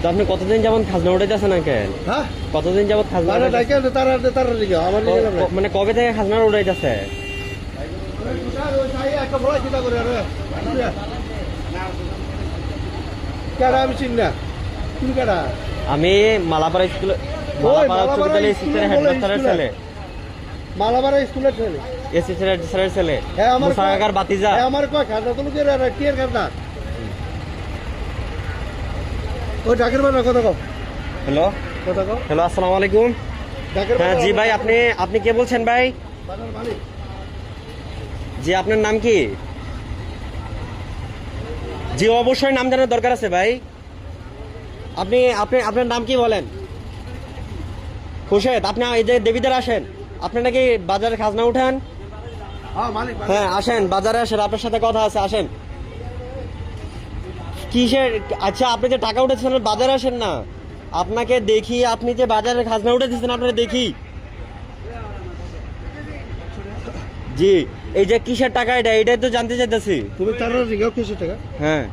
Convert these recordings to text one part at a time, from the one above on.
তো আপনি কতদিন যাবত খাজনা উঠাইতেছেন কেন? হ্যাঁ কতদিন যাবত খাজনা মানে কবে থেকে খাজনা উঠাইতেছে? আমি মালাপাড়া স্কুলে হেডমাস্টারের ছেলে। মালাবাড়া স্কুলের ছেলে, এসি স্যারের ছেলে। হ্যাঁ আমার মুসাকার বাতিজা। আমার কয় খাজনা তুমি কি এর খাজনা? ওই ডাকের বানা কথা কও। হ্যালো কথা কও। হ্যালো, আসসালামু আলাইকুম। ডাকের হ্যাঁ জি ভাই, আপনি কে বলছেন ভাই? বানার মালিক। জি আপনার নাম কি? জি অবশ্যই নাম জানার দরকার আছে ভাই। আপনার নাম কি বলেন? খুশেদ। আপনি এই যে দেবীদের আসেন, আপনি নাকি বাজারে খাজনা উঠান? হ্যাঁ মালিক। হ্যাঁ আসেন, বাজারে আসেন, আপনার সাথে কথা আছে, আসেন। কিসের? আচ্ছা আপনি যে টাকা উঠেছেন বাজারে আসেন না, আপনাকে দেখি আপনি যে বাজারে খাজনা উঠে দিচ্ছেন আপনারা দেখি। জি এই যে কিসের টাকা এটাই তো জানতে চাইতেছি। তুমি তার জিগাও কিসের টাকা? হ্যাঁ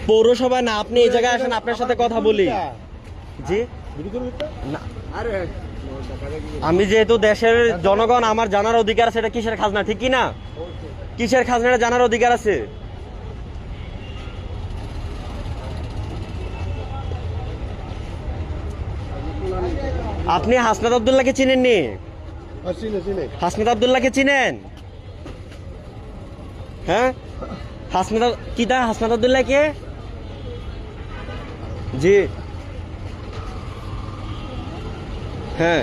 পৌরসভা না, আপনি এই জায়গায় আসেন, আপনার সাথে কথা বলি। জি না, আমি যেহেতু দেশের জনগণ, আমার জানার অধিকার আছে এটা কিসের খাজনা, ঠিক কি না? কিসের খাজনাটা জানার অধিকার আছে। আপনি হাসনাত আব্দুল্লাহকে চিনেননি? হাসনাত আব্দুল্লাহকে চিনেন? হ্যাঁ হাসনাত আব্দুল্লাহ কে? জি হ্যাঁ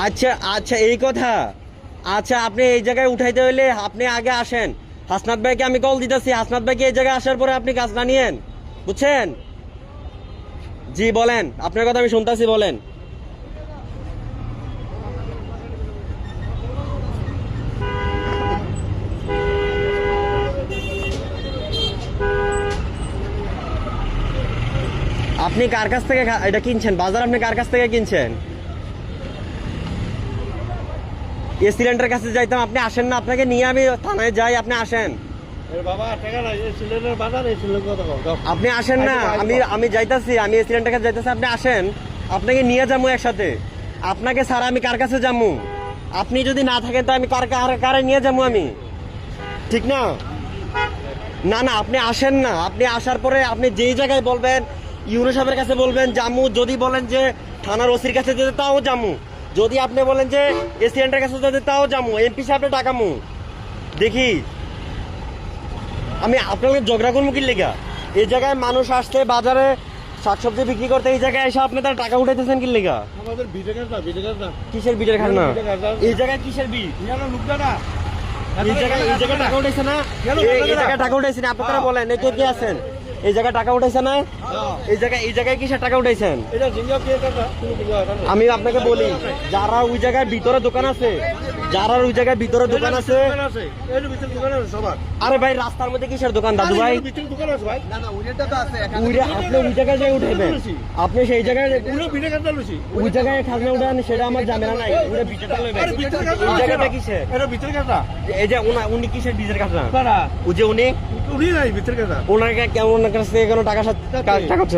আচ্ছা আচ্ছা এই কথা। আচ্ছা আপনি এই জায়গায় উঠাইতে হইলে আপনি আগে আসেন। হাসনাত ভাইকে আমি কল দিতেছি, হাসনাত ভাইকে এই জায়গায় আসার পরে আপনি কাজ না নিয়েন, বুঝছেন? জি বলেন, আপনার কথা আমি শুনতেছি, বলেন। আপনি কার কাছ থেকে এটা কিনছেন? বাজার আপনি কার কাছ থেকে কিনছেন? এ সিলিন্ডারের কাছে যাইতাম, আপনি আসেন না, আপনাকে নিয়ে আমি থানায় যাই, আপনি আসেন। আপনি আসেন না, আমি যাইতাছি, আমি এ সিলিন্ডারের কাছে যাইতাছি, আপনি আসেন, আপনাকে নিয়ে যাবো একসাথে। আপনাকে ছাড়া আমি কার কাছে যাবো? আপনি যদি না থাকেন তো আমি কারে নিয়ে যাবো আমি, ঠিক না? না না আপনি আসেন না, আপনি আসার পরে আপনি যেই জায়গায় বলবেন, ইউনো সাহেবের কাছে বলবেন জামু, যদি বলেন যে থানার ওসির কাছে যেতে তাও জামু, যদি আপনি বলেন যে এসিডেন্টের কাছে যেতে তাও জামু, এমপি সাহেবটা টাকামু। দেখি আমি আপনাকে ঝগড়া করবো কি লেগা? এই জায়গায় মানুষ আসছে বাজারে শাকসবজি বিক্রি করতে, এই জায়গায় এসে আপনি তার টাকা উঠাইতেছেন কি লেগা? কিসের বিটের খাজনা? এই জায়গায় কিসের বিট? এই জায়গায় টাকা উঠাইছে না? এই জায়গায় টাকা উঠাইছে না? আপনারা বলেন, এই কে আছেন? এই জায়গায় টাকা উঠাইছে না? এই জায়গায় কিসের টাকা উঠাইছেন? আমি আপনাকে বলি, যারা ওই জায়গায় ভিতরে দোকান আছে, আরে ভাই রাস্তার মধ্যে কিসের দোকান দাদু ভাই? আপনি ওই জায়গায় যাই উঠাইবেন, আপনি সেই জায়গায় ওই জায়গায় খাজনা উঠান, সেটা আমার জামেলা নাই। ওই জায়গাটা কিসের? এই যে উনি কিসের বীজের খাজনা? ওই যে উনি ওনাকে কেমন কাছ থেকে কোনো টাকা হচ্ছে?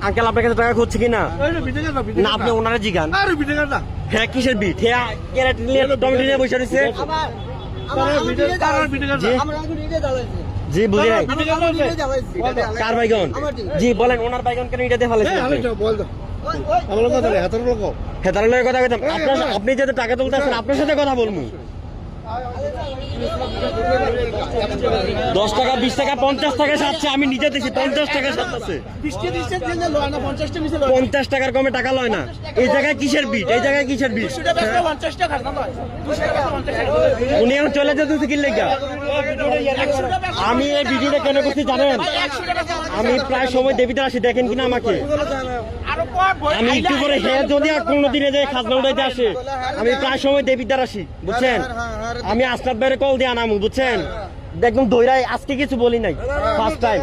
আঙ্কেল আপনার কাছে টাকা খুঁজছে কিনা? না আপনি ওনারা জিগান। হ্যাঁ কিসের বিট? টমেটো নিয়ে বসে রয়েছে। জি বুঝি নাই কার বাইগন? জি বলেন, ওনার বাইগন কেন এটা দিয়ে ফেলেছেন? হেতারের কথা কইতাম, আপনি যেহেতু টাকা তুলতে আসেন আপনার সাথে কথা বলবো। 10 টাকা 20 টাকা 50 টাকা সাথে আমি নিজে দেখি 50 টাকা সাথে 50 টাকার কমে টাকা লয় না। এই জায়গায় কিসের বিট? এই জায়গায় কিসের বিট? উনি এখন চলে যেতেছে কি লেগা? আমি এই ভিডিওটা কেন করছি জানেন? আমি প্রায় সময় দেবীতে আসি, দেখেন কিনা আমাকে। আমি একটু করে হ্যাঁ যদি আর কোনোদিনে যে খাজনা উঠাইতে আসে, আমি প্রায় সময় দেবীদার আসি, বুঝছেন? আমি আসনাদ ভাইয়ের কল দিয়ে আনামু, বুঝছেন? একদম দৈরাই আজকে কিছু বলি নাই, ফার্স্ট টাইম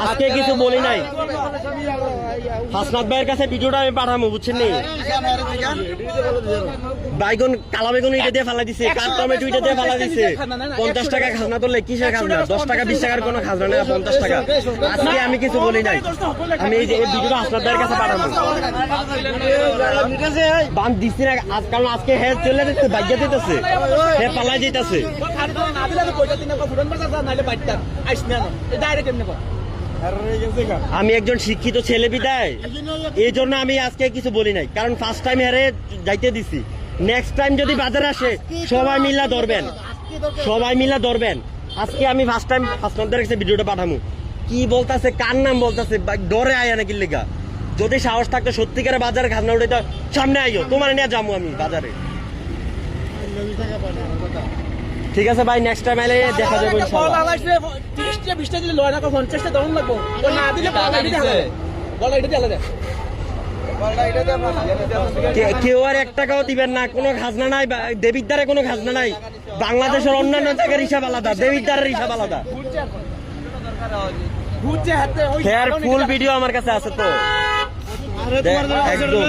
আজকে কিছু বলি নাই। হাসনাত ভাইয়ের কাছে ভিডিওটা আমি পাঠাবো, বুঝছেন নি? বাইগন কালা বেগুন এটা দিয়ে ফালা দিছে, কাঠ টমেটো এটা দিয়ে ফালা দিছে। 50 টাকা খাজনা তুললে কিসের খাজনা? 10 টাকা 20 টাকার কোনো খাজনা নেই, 50 টাকা। আজকে আমি কিছু বলি নাই, আমি এই যে এই ভিডিওটা হাসনাত ভাইয়ের কাছে পাঠাবো। বান দিচ্ছি না আজ, কারণ আজকে হ্যাঁ চলে যাচ্ছে, বাইজা দিতেছে, হ্যাঁ পালাই যেতেছে। আমি একজন শিক্ষিত ছেলে বিদায়, এই জন্য আমি আজকে কিছু বলি নাই, কারণ ফার্স্ট টাইম হেরে যাইতে দিছি। নেক্সট টাইম যদি বাজার আসে সবাই মিলা ধরবেন, সবাই মিলা ধরবেন। আজকে আমি ফার্স্ট টাইম হাসনাতদের কাছে ভিডিওটা পাঠামু। কি বলতাছে, কার নাম বলতাছে, ডরে আয়া নাকি লেগা। যদি সাহস থাকতো সত্যিকারে বাজারে খাজনা উঠে সামনে আইও, তোমার নিয়ে যাবো আমি বাজারে। ঠিক আছে ভাই, নেক্সট টাইম এলে দেখা যাবে ইনশাআল্লাহ। কেউ আর 1 টাকাও দিবেন না, কোনো খাজনা নাই, দেবিদ্বারে কোনো খাজনা নাই। বাংলাদেশের অন্যান্য জায়গার হিসাব আলাদা, দেবিদ্বারের হিসাব আলাদা। ফুল ভিডিও আমার কাছে আছে তো একদম।